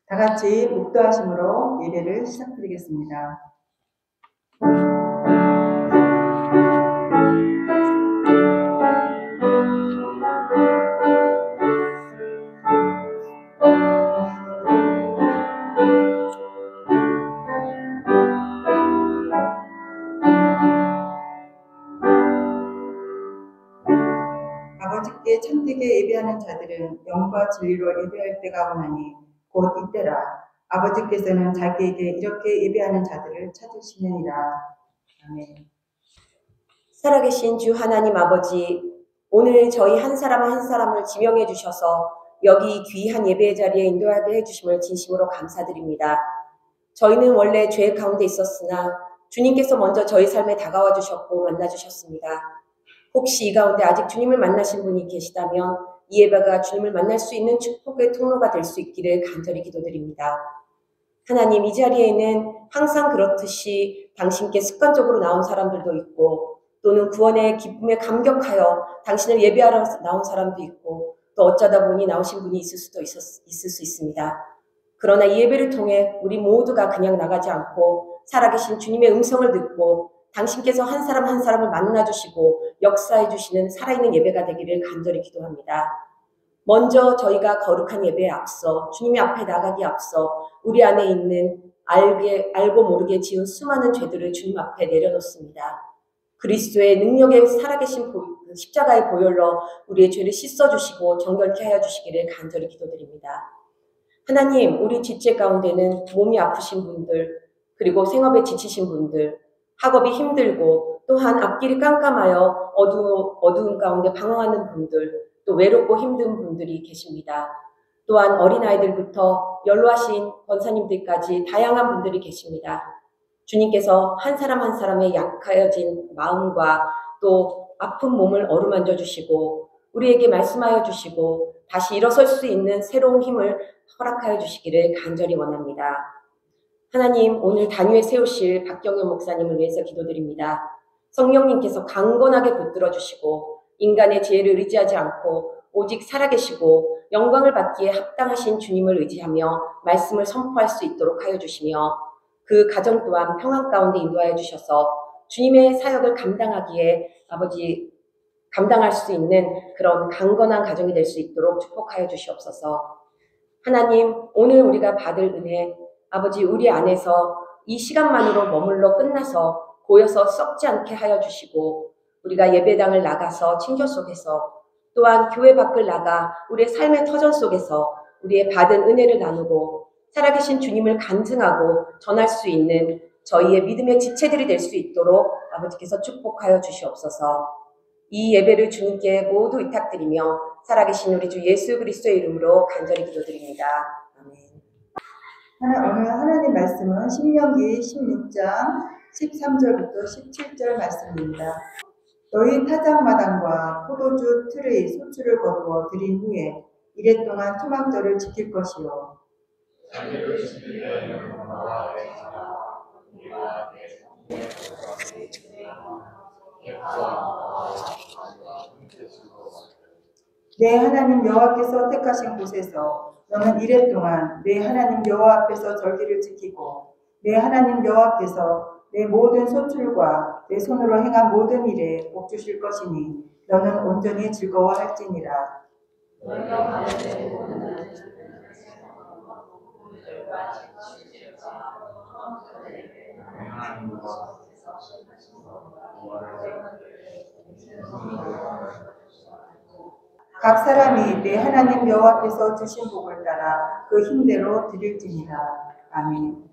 다 같이 묵도하심으로 예배를 시작드리겠습니다. 아버지께 참되게 예배하는 자들은 영과 진리로 예배할 때가 오나니 곧 이때라. 아버지께서는 자기에게 이렇게 예배하는 자들을 찾으시느니라. 아멘. 살아계신 주 하나님 아버지, 오늘 저희 한 사람 한 사람을 지명해 주셔서 여기 귀한 예배의 자리에 인도하게 해주심을 진심으로 감사드립니다. 저희는 원래 죄 가운데 있었으나 주님께서 먼저 저희 삶에 다가와 주셨고 만나주셨습니다. 혹시 이 가운데 아직 주님을 만나신 분이 계시다면 이 예배가 주님을 만날 수 있는 축복의 통로가 될 수 있기를 간절히 기도드립니다. 하나님, 이 자리에는 항상 그렇듯이 당신께 습관적으로 나온 사람들도 있고 또는 구원의 기쁨에 감격하여 당신을 예배하러 나온 사람도 있고 또 어쩌다 보니 나오신 분이 있을 수 있습니다. 그러나 이 예배를 통해 우리 모두가 그냥 나가지 않고 살아계신 주님의 음성을 듣고 당신께서 한 사람 한 사람을 만나주시고 역사해 주시는 살아있는 예배가 되기를 간절히 기도합니다. 먼저 저희가 거룩한 예배에 앞서 주님의 앞에 나가기에 앞서 우리 안에 있는 알고 모르게 지은 수많은 죄들을 주님 앞에 내려놓습니다. 그리스도의 능력에 살아계신 십자가의 보혈로 우리의 죄를 씻어주시고 정결케 하여 주시기를 간절히 기도드립니다. 하나님, 우리 뒷죄 가운데는 몸이 아프신 분들, 그리고 생업에 지치신 분들, 학업이 힘들고 또한 앞길이 깜깜하여 어두운 가운데 방황하는 분들, 또 외롭고 힘든 분들이 계십니다. 또한 어린아이들부터 연로하신 권사님들까지 다양한 분들이 계십니다. 주님께서 한 사람 한 사람의 약해진 마음과 또 아픈 몸을 어루만져 주시고 우리에게 말씀하여 주시고 다시 일어설 수 있는 새로운 힘을 허락하여 주시기를 간절히 원합니다. 하나님, 오늘 단위에 세우실 박경현 목사님을 위해서 기도드립니다. 성령님께서 강건하게 붙들어 주시고 인간의 지혜를 의지하지 않고 오직 살아계시고 영광을 받기에 합당하신 주님을 의지하며 말씀을 선포할 수 있도록 하여 주시며 그 가정 또한 평안 가운데 인도하여 주셔서 주님의 사역을 감당하기에 감당할 수 있는 그런 강건한 가정이 될 수 있도록 축복하여 주시옵소서. 하나님, 오늘 우리가 받을 은혜, 아버지 우리 안에서 이 시간만으로 머물러 끝나서 고여서 썩지 않게 하여 주시고 우리가 예배당을 나가서 친교 속에서 또한 교회 밖을 나가 우리의 삶의 터전 속에서 우리의 받은 은혜를 나누고 살아계신 주님을 간증하고 전할 수 있는 저희의 믿음의 지체들이 될 수 있도록 아버지께서 축복하여 주시옵소서. 이 예배를 주님께 모두 위탁드리며 살아계신 우리 주 예수 그리스도의 이름으로 간절히 기도드립니다. 아멘. 오늘 하나님 말씀은 신명기 16장 13절부터 17절 말씀입니다. 너희 타작마당과 포도주 틀의 소출을 거두어 들인 후에 이래 동안 초막절을 지킬 것이요. 내 하나님 여호와께서 택하신 곳에서 너는 이래 동안 내 하나님 여호와 앞에서 절기를 지키고 내 하나님 여호와께서 내 모든 소출과 내 손으로 행한 모든 일에 복 주실 것이니 너는 온전히 즐거워할지니라. 각 사람이 내 하나님 여호와께서 주신 복을 따라 그 힘대로 드릴지니라. 아멘.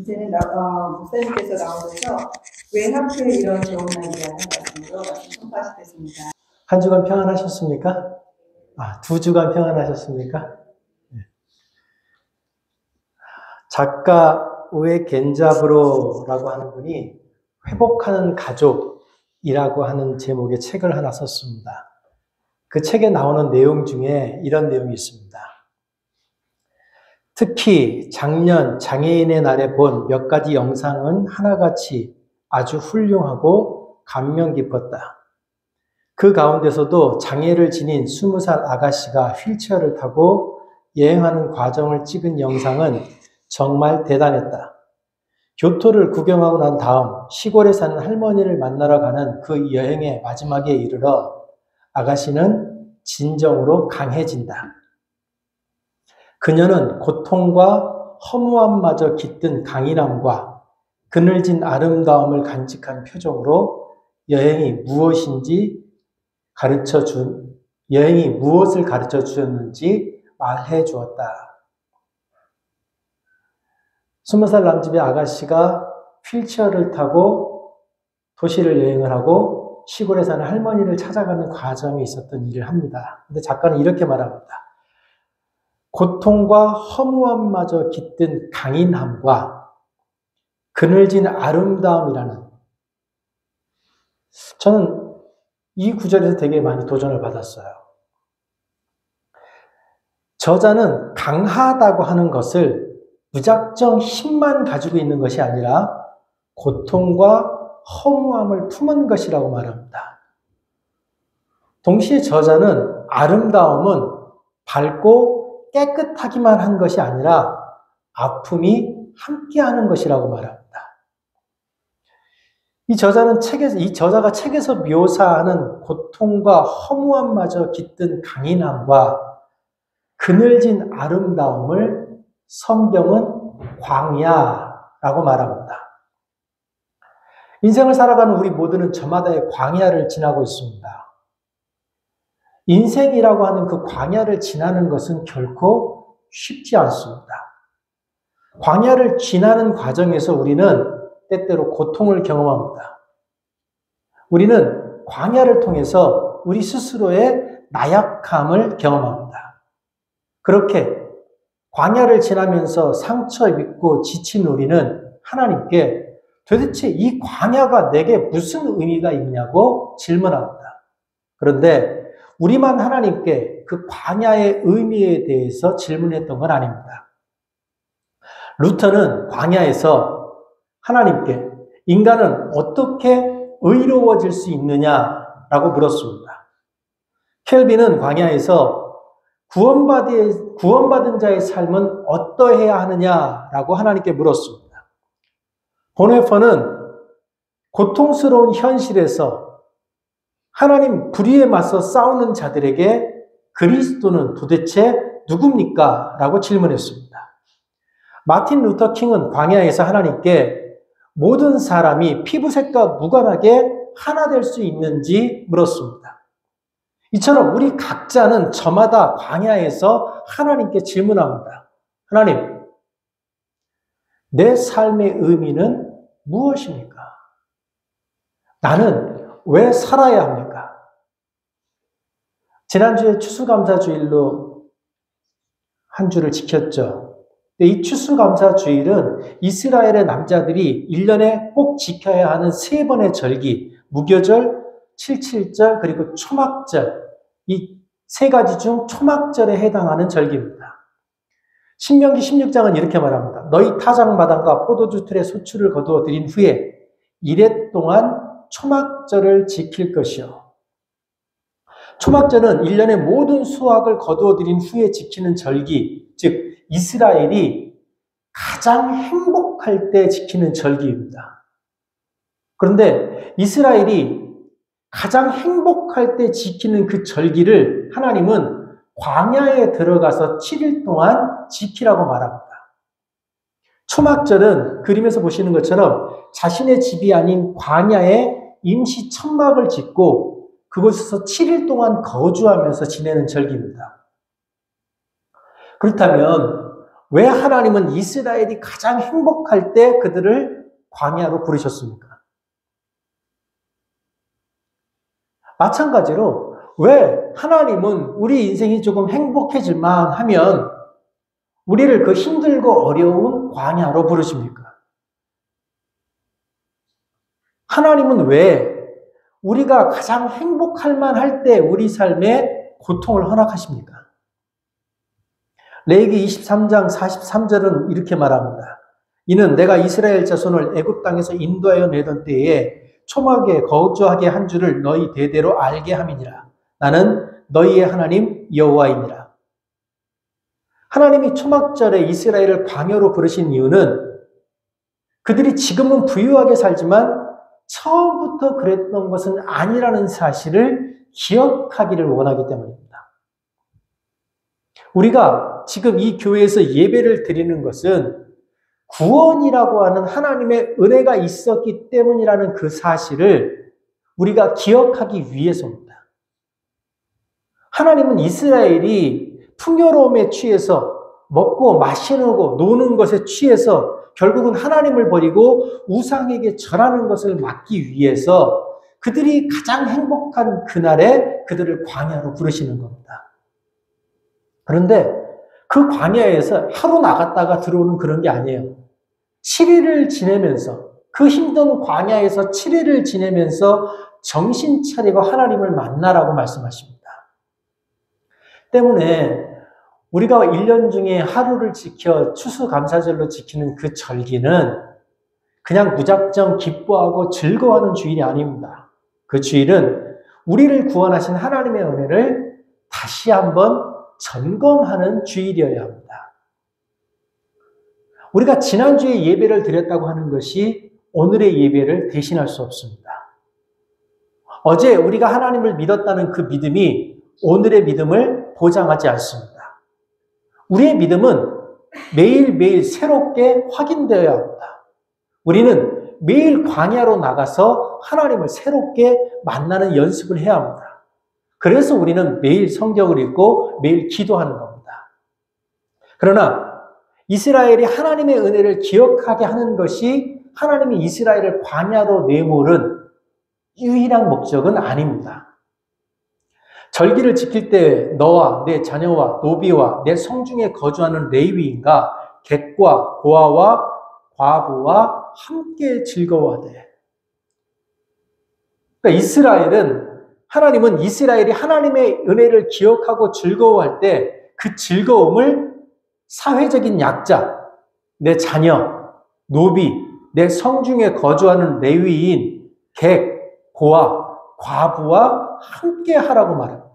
이제는 목사님께서 나오셔서 왜 하필 이런 좋은 날이라는 말씀으로 말씀 선포하시겠습니다. 한 주간 평안하셨습니까? 두 주간 평안하셨습니까? 네. 작가 우에 겐자브로라고 하는 분이 회복하는 가족이라고 하는 제목의 책을 하나 썼습니다. 그 책에 나오는 내용 중에 이런 내용이 있습니다. 특히 작년 장애인의 날에 본 몇 가지 영상은 하나같이 아주 훌륭하고 감명 깊었다. 그 가운데서도 장애를 지닌 20살 아가씨가 휠체어를 타고 여행하는 과정을 찍은 영상은 정말 대단했다. 교토를 구경하고 난 다음 시골에 사는 할머니를 만나러 가는 그 여행의 마지막에 이르러 아가씨는 진정으로 강해진다. 그녀는 고통과 허무함마저 깃든 강인함과 그늘진 아름다움을 간직한 표정으로 여행이 무엇을 가르쳐 주었는지 말해 주었다. 20살 남집의 아가씨가 휠체어를 타고 도시를 여행을 하고 시골에 사는 할머니를 찾아가는 과정에 있었던 일을 합니다. 근데 작가는 이렇게 말합니다. 고통과 허무함마저 깃든 강인함과 그늘진 아름다움이라는, 저는 이 구절에서 되게 많이 도전을 받았어요. 저자는 강하다고 하는 것을 무작정 힘만 가지고 있는 것이 아니라 고통과 허무함을 품은 것이라고 말합니다. 동시에 저자는 아름다움은 밝고 깨끗하기만 한 것이 아니라 아픔이 함께하는 것이라고 말합니다. 이 저자가 책에서 묘사하는 고통과 허무함마저 깃든 강인함과 그늘진 아름다움을 성경은 광야라고 말합니다. 인생을 살아가는 우리 모두는 저마다의 광야를 지나고 있습니다. 인생이라고 하는 그 광야를 지나는 것은 결코 쉽지 않습니다. 광야를 지나는 과정에서 우리는 때때로 고통을 경험합니다. 우리는 광야를 통해서 우리 스스로의 나약함을 경험합니다. 그렇게 광야를 지나면서 상처 입고 지친 우리는 하나님께 도대체 이 광야가 내게 무슨 의미가 있냐고 질문합니다. 그런데 우리만 하나님께 그 광야의 의미에 대해서 질문했던 건 아닙니다. 루터는 광야에서 하나님께 인간은 어떻게 의로워질 수 있느냐라고 물었습니다. 켈빈은 광야에서 구원받은 자의 삶은 어떠해야 하느냐라고 하나님께 물었습니다. 보네퍼는 고통스러운 현실에서 하나님 불의에 맞서 싸우는 자들에게 그리스도는 도대체 누굽니까? 라고 질문했습니다. 마틴 루터 킹은 광야에서 하나님께 모든 사람이 피부색과 무관하게 하나 될 수 있는지 물었습니다. 이처럼 우리 각자는 저마다 광야에서 하나님께 질문합니다. 하나님, 내 삶의 의미는 무엇입니까? 나는 왜 살아야 합니까? 지난주에 추수감사주일로 한 주를 지켰죠. 이 추수감사주일은 이스라엘의 남자들이 1년에 꼭 지켜야 하는 3번의 절기, 무교절, 칠칠절, 그리고 초막절, 이 3가지 중 초막절에 해당하는 절기입니다. 신명기 16장은 이렇게 말합니다. 너희 타작마당과 포도주 틀에 소출을 거두어 드린 후에 이래 동안 초막절을 지킬 것이요. 초막절은 1년의 모든 수확을 거두어 드린 후에 지키는 절기, 즉 이스라엘이 가장 행복할 때 지키는 절기입니다. 그런데 이스라엘이 가장 행복할 때 지키는 그 절기를 하나님은 광야에 들어가서 7일 동안 지키라고 말합니다. 초막절은 그림에서 보시는 것처럼 자신의 집이 아닌 광야에 임시 천막을 짓고 그곳에서 7일 동안 거주하면서 지내는 절기입니다. 그렇다면 왜 하나님은 이스라엘이 가장 행복할 때 그들을 광야로 부르셨습니까? 마찬가지로 왜 하나님은 우리 인생이 조금 행복해질만 하면 우리를 그 힘들고 어려운 광야로 부르십니까? 하나님은 왜 우리가 가장 행복할 만할 때 우리 삶에 고통을 허락하십니까? 레위기 23장 43절은 이렇게 말합니다. 이는 내가 이스라엘 자손을 애굽 땅에서 인도하여 내던 때에 초막에 거주하게 한 줄을 너희 대대로 알게 함이니라. 나는 너희의 하나님 여호와이니라. 하나님이 초막절에 이스라엘을 광야로 부르신 이유는 그들이 지금은 부유하게 살지만 처음부터 그랬던 것은 아니라는 사실을 기억하기를 원하기 때문입니다. 우리가 지금 이 교회에서 예배를 드리는 것은 구원이라고 하는 하나님의 은혜가 있었기 때문이라는 그 사실을 우리가 기억하기 위해서입니다. 하나님은 이스라엘이 풍요로움에 취해서 먹고 마시고 노는 것에 취해서 결국은 하나님을 버리고 우상에게 절하는 것을 막기 위해서 그들이 가장 행복한 그날에 그들을 광야로 부르시는 겁니다. 그런데 그 광야에서 하루 나갔다가 들어오는 그런 게 아니에요. 7일을 지내면서 그 힘든 광야에서 7일을 지내면서 정신 차리고 하나님을 만나라고 말씀하십니다. 때문에 우리가 1년 중에 하루를 지켜 추수감사절로 지키는 그 절기는 그냥 무작정 기뻐하고 즐거워하는 주일이 아닙니다. 그 주일은 우리를 구원하신 하나님의 은혜를 다시 한번 점검하는 주일이어야 합니다. 우리가 지난주에 예배를 드렸다고 하는 것이 오늘의 예배를 대신할 수 없습니다. 어제 우리가 하나님을 믿었다는 그 믿음이 오늘의 믿음을 보장하지 않습니다. 우리의 믿음은 매일매일 새롭게 확인되어야 합니다. 우리는 매일 광야로 나가서 하나님을 새롭게 만나는 연습을 해야 합니다. 그래서 우리는 매일 성경을 읽고 매일 기도하는 겁니다. 그러나 이스라엘이 하나님의 은혜를 기억하게 하는 것이 하나님이 이스라엘을 광야로 내몰은 유일한 목적은 아닙니다. 절기를 지킬 때 너와 내 자녀와 노비와 내 성중에 거주하는 레위인과 객과 고아와 과부와 함께 즐거워하되. 그러니까 하나님은 이스라엘이 하나님의 은혜를 기억하고 즐거워할 때 그 즐거움을 사회적인 약자, 내 자녀, 노비, 내 성중에 거주하는 레위인, 객, 고아, 과부와 함께 하라고 말합니다.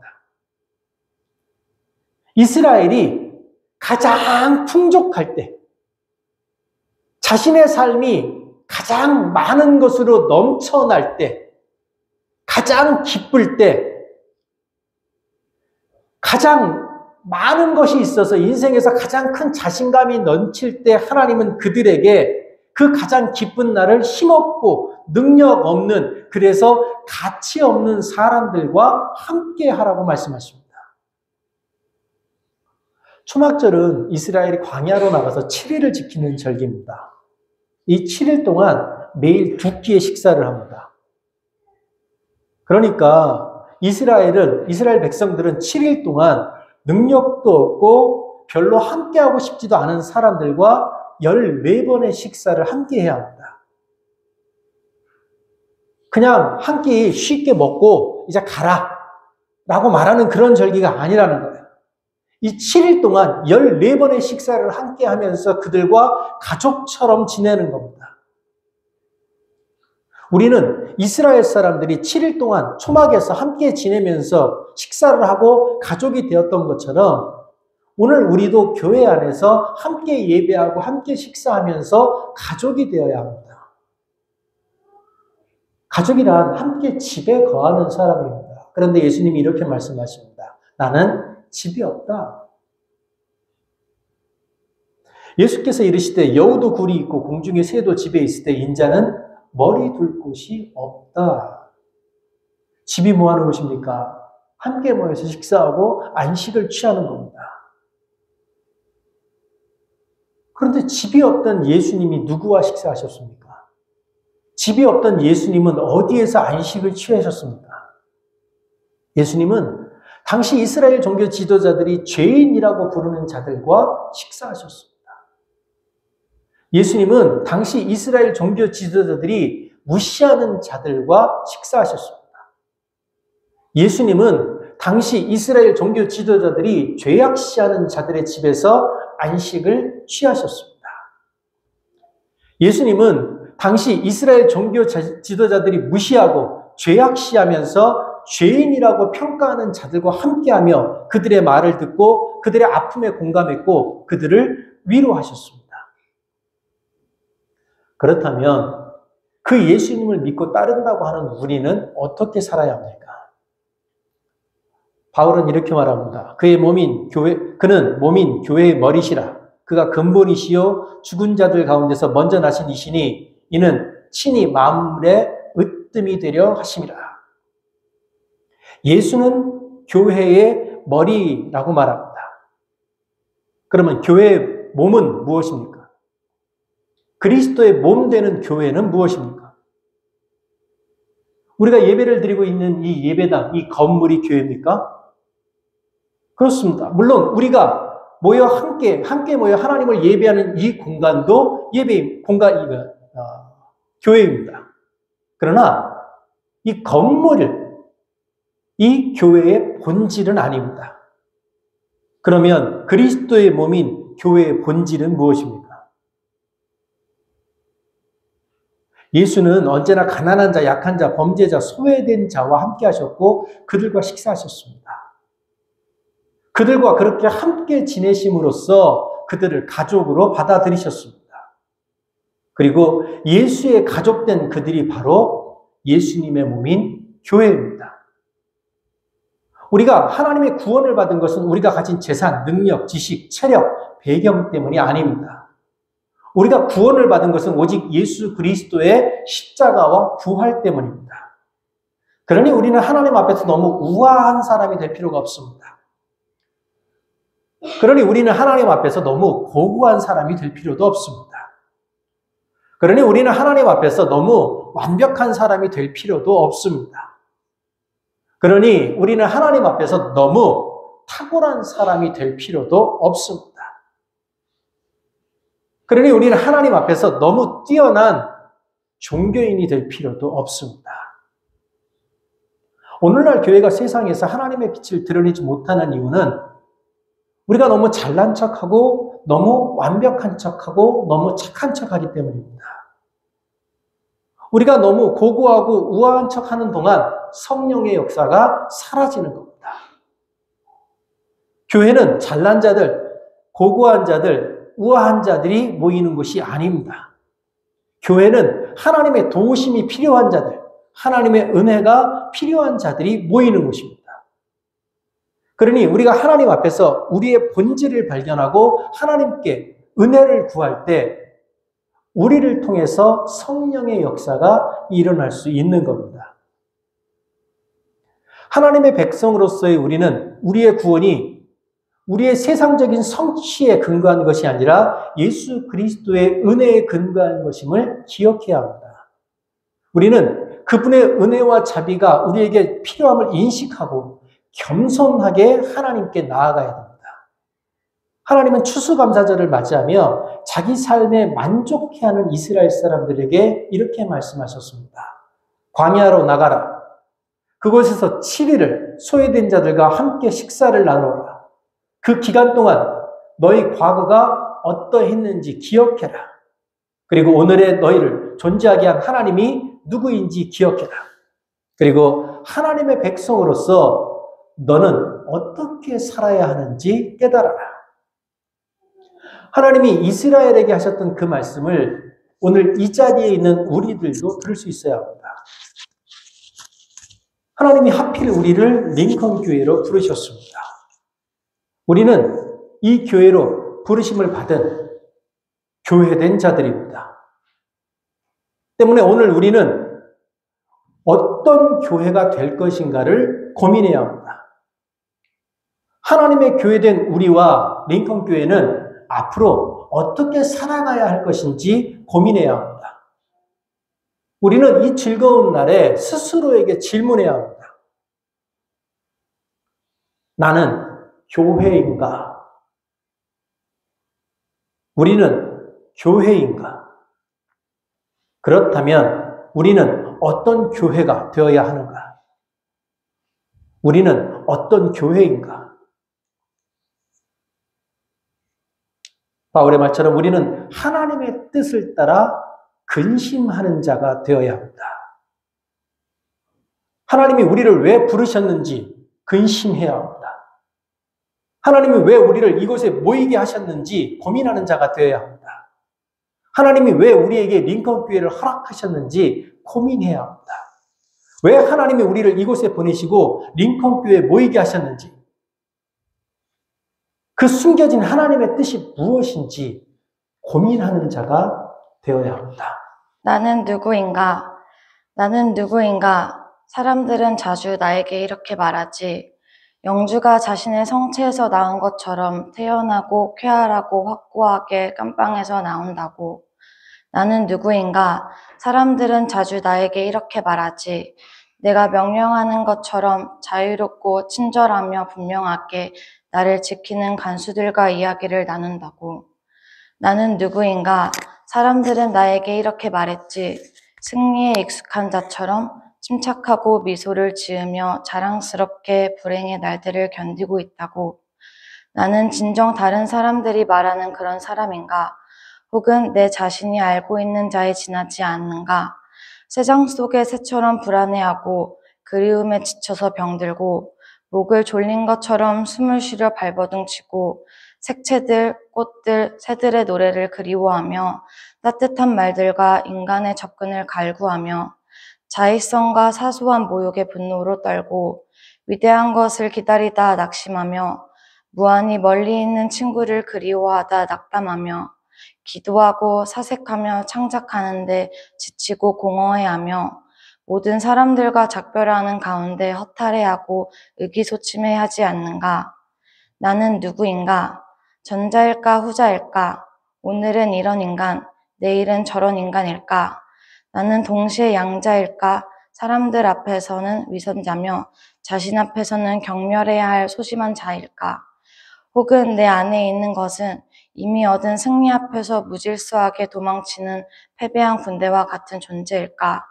이스라엘이 가장 풍족할 때, 자신의 삶이 가장 많은 것으로 넘쳐날 때, 가장 기쁠 때, 가장 많은 것이 있어서 인생에서 가장 큰 자신감이 넘칠 때 하나님은 그들에게 그 가장 기쁜 날을 힘없고 능력 없는, 그래서 가치 없는 사람들과 함께 하라고 말씀하십니다. 초막절은 이스라엘이 광야로 나가서 7일을 지키는 절기입니다. 이 7일 동안 매일 2끼의 식사를 합니다. 그러니까 이스라엘 백성들은 7일 동안 능력도 없고 별로 함께하고 싶지도 않은 사람들과 14번의 식사를 함께 해야 합니다. 그냥 한 끼 쉽게 먹고 이제 가라 라고 말하는 그런 절기가 아니라는 거예요. 이 7일 동안 14번의 식사를 함께 하면서 그들과 가족처럼 지내는 겁니다. 우리는 이스라엘 사람들이 7일 동안 초막에서 함께 지내면서 식사를 하고 가족이 되었던 것처럼 오늘 우리도 교회 안에서 함께 예배하고 함께 식사하면서 가족이 되어야 합니다. 가족이란 함께 집에 거하는 사람입니다. 그런데 예수님이 이렇게 말씀하십니다. 나는 집이 없다. 예수께서 이르시되 여우도 굴이 있고 공중의 새도 집에 있을 때 인자는 머리 둘 곳이 없다. 집이 뭐 하는 곳입니까? 함께 모여서 식사하고 안식을 취하는 겁니다. 그런데 집이 없던 예수님이 누구와 식사하셨습니까? 집이 없던 예수님은 어디에서 안식을 취하셨습니까? 예수님은 당시 이스라엘 종교 지도자들이 죄인이라고 부르는 자들과 식사하셨습니다. 예수님은 당시 이스라엘 종교 지도자들이 무시하는 자들과 식사하셨습니다. 예수님은 당시 이스라엘 종교 지도자들이 죄악시하는 자들의 집에서 안식을 취하셨습니다. 예수님은 당시 이스라엘 종교 지도자들이 무시하고 죄악시하면서 죄인이라고 평가하는 자들과 함께하며 그들의 말을 듣고 그들의 아픔에 공감했고 그들을 위로하셨습니다. 그렇다면 그 예수님을 믿고 따른다고 하는 우리는 어떻게 살아야 합니까? 바울은 이렇게 말합니다. 그는 몸인 교회의 머리시라. 그가 근본이시요 죽은 자들 가운데서 먼저 나신 이시니 이는 친히 만물의 으뜸이 되려 하심이라. 예수는 교회의 머리라고 말합니다. 그러면 교회의 몸은 무엇입니까? 그리스도의 몸 되는 교회는 무엇입니까? 우리가 예배를 드리고 있는 이 예배당, 이 건물이 교회입니까? 그렇습니다. 물론 우리가 함께 모여 하나님을 예배하는 이 공간도 교회입니다. 그러나 이 건물을 이 교회의 본질은 아닙니다. 그러면 그리스도의 몸인 교회의 본질은 무엇입니까? 예수는 언제나 가난한 자, 약한 자, 범죄자, 소외된 자와 함께 하셨고 그들과 식사하셨습니다. 그들과 그렇게 함께 지내심으로써 그들을 가족으로 받아들이셨습니다. 그리고 예수의 가족된 그들이 바로 예수님의 몸인 교회입니다. 우리가 하나님의 구원을 받은 것은 우리가 가진 재산, 능력, 지식, 체력, 배경 때문이 아닙니다. 우리가 구원을 받은 것은 오직 예수 그리스도의 십자가와 부활 때문입니다. 그러니 우리는 하나님 앞에서 너무 우아한 사람이 될 필요가 없습니다. 그러니 우리는 하나님 앞에서 너무 고고한 사람이 될 필요도 없습니다. 그러니 우리는 하나님 앞에서 너무 완벽한 사람이 될 필요도 없습니다. 그러니 우리는 하나님 앞에서 너무 탁월한 사람이 될 필요도 없습니다. 그러니 우리는 하나님 앞에서 너무 뛰어난 종교인이 될 필요도 없습니다. 오늘날 교회가 세상에서 하나님의 빛을 드러내지 못하는 이유는 우리가 너무 잘난 척하고 너무 완벽한 척하고 너무 착한 척하기 때문입니다. 우리가 너무 고고하고 우아한 척하는 동안 성령의 역사가 사라지는 겁니다. 교회는 잘난 자들, 고고한 자들, 우아한 자들이 모이는 곳이 아닙니다. 교회는 하나님의 도우심이 필요한 자들, 하나님의 은혜가 필요한 자들이 모이는 곳입니다. 그러니 우리가 하나님 앞에서 우리의 본질을 발견하고 하나님께 은혜를 구할 때 우리를 통해서 성령의 역사가 일어날 수 있는 겁니다. 하나님의 백성으로서의 우리는 우리의 구원이 우리의 세상적인 성취에 근거한 것이 아니라 예수 그리스도의 은혜에 근거한 것임을 기억해야 합니다. 우리는 그분의 은혜와 자비가 우리에게 필요함을 인식하고 겸손하게 하나님께 나아가야 됩니다. 하나님은 추수감사절을 맞이하며 자기 삶에 만족해하는 이스라엘 사람들에게 이렇게 말씀하셨습니다. 광야로 나가라. 그곳에서 7일을 소외된 자들과 함께 식사를 나누어라. 그 기간 동안 너희 과거가 어떠했는지 기억해라. 그리고 오늘의 너희를 존재하게 한 하나님이 누구인지 기억해라. 그리고 하나님의 백성으로서 너는 어떻게 살아야 하는지 깨달아라. 하나님이 이스라엘에게 하셨던 그 말씀을 오늘 이 자리에 있는 우리들도 들을 수 있어야 합니다. 하나님이 하필 우리를 링컨 교회로 부르셨습니다. 우리는 이 교회로 부르심을 받은 교회된 자들입니다. 때문에 오늘 우리는 어떤 교회가 될 것인가를 고민해야 합니다. 하나님의 교회된 우리와 링컨 교회는 앞으로 어떻게 살아가야 할 것인지 고민해야 합니다. 우리는 이 즐거운 날에 스스로에게 질문해야 합니다. 나는 교회인가? 우리는 교회인가? 그렇다면 우리는 어떤 교회가 되어야 하는가? 우리는 어떤 교회인가? 바울의 말처럼 우리는 하나님의 뜻을 따라 근심하는 자가 되어야 합니다. 하나님이 우리를 왜 부르셨는지 근심해야 합니다. 하나님이 왜 우리를 이곳에 모이게 하셨는지 고민하는 자가 되어야 합니다. 하나님이 왜 우리에게 링컨교회를 허락하셨는지 고민해야 합니다. 왜 하나님이 우리를 이곳에 보내시고 링컨교회에 모이게 하셨는지, 그 숨겨진 하나님의 뜻이 무엇인지 고민하는 자가 되어야 합니다. 나는 누구인가? 나는 누구인가? 사람들은 자주 나에게 이렇게 말하지. 영주가 자신의 성체에서 나온 것처럼 태어나고 쾌활하고 확고하게 깜빵에서 나온다고. 나는 누구인가? 사람들은 자주 나에게 이렇게 말하지. 내가 명령하는 것처럼 자유롭고 친절하며 분명하게 나를 지키는 간수들과 이야기를 나눈다고. 나는 누구인가? 사람들은 나에게 이렇게 말했지. 승리에 익숙한 자처럼 침착하고 미소를 지으며 자랑스럽게 불행의 날들을 견디고 있다고. 나는 진정 다른 사람들이 말하는 그런 사람인가? 혹은 내 자신이 알고 있는 자에 지나지 않는가? 새장 속의 새처럼 불안해하고 그리움에 지쳐서 병들고 목을 졸린 것처럼 숨을 쉬려 발버둥치고 색채들, 꽃들, 새들의 노래를 그리워하며 따뜻한 말들과 인간의 접근을 갈구하며 자의성과 사소한 모욕의 분노로 떨고 위대한 것을 기다리다 낙심하며 무한히 멀리 있는 친구를 그리워하다 낙담하며 기도하고 사색하며 창작하는데 지치고 공허해하며 모든 사람들과 작별하는 가운데 허탈해하고 의기소침해하지 않는가? 나는 누구인가? 전자일까 후자일까? 오늘은 이런 인간, 내일은 저런 인간일까? 나는 동시에 양자일까? 사람들 앞에서는 위선자며 자신 앞에서는 경멸해야 할 소심한 자일까? 혹은 내 안에 있는 것은 이미 얻은 승리 앞에서 무질서하게 도망치는 패배한 군대와 같은 존재일까?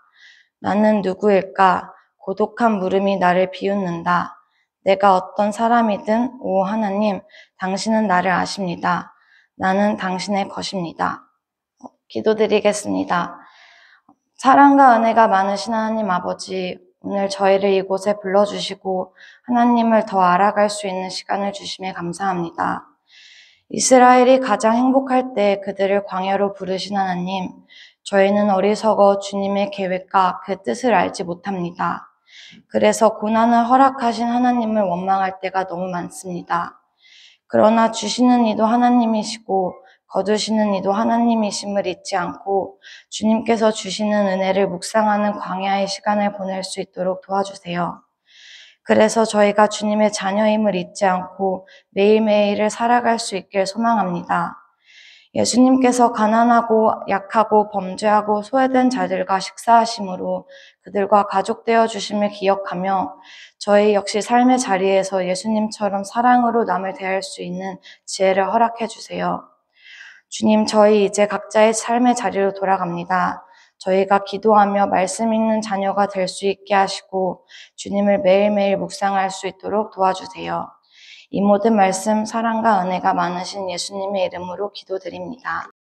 나는 누구일까? 고독한 물음이 나를 비웃는다. 내가 어떤 사람이든 오 하나님, 당신은 나를 아십니다. 나는 당신의 것입니다. 기도드리겠습니다. 사랑과 은혜가 많으신 하나님 아버지, 오늘 저희를 이곳에 불러주시고 하나님을 더 알아갈 수 있는 시간을 주심에 감사합니다. 이스라엘이 가장 행복할 때 그들을 광야로 부르신 하나님, 저희는 어리석어 주님의 계획과 그 뜻을 알지 못합니다. 그래서 고난을 허락하신 하나님을 원망할 때가 너무 많습니다. 그러나 주시는 이도 하나님이시고 거두시는 이도 하나님이심을 잊지 않고 주님께서 주시는 은혜를 묵상하는 광야의 시간을 보낼 수 있도록 도와주세요. 그래서 저희가 주님의 자녀임을 잊지 않고 매일매일을 살아갈 수 있길 소망합니다. 예수님께서 가난하고 약하고 범죄하고 소외된 자들과 식사하심으로 그들과 가족되어 주심을 기억하며 저희 역시 삶의 자리에서 예수님처럼 사랑으로 남을 대할 수 있는 지혜를 허락해 주세요. 주님, 저희 이제 각자의 삶의 자리로 돌아갑니다. 저희가 기도하며 말씀 읽는 자녀가 될 수 있게 하시고 주님을 매일매일 묵상할 수 있도록 도와주세요. 이 모든 말씀 사랑과 은혜가 많으신 예수님의 이름으로 기도드립니다.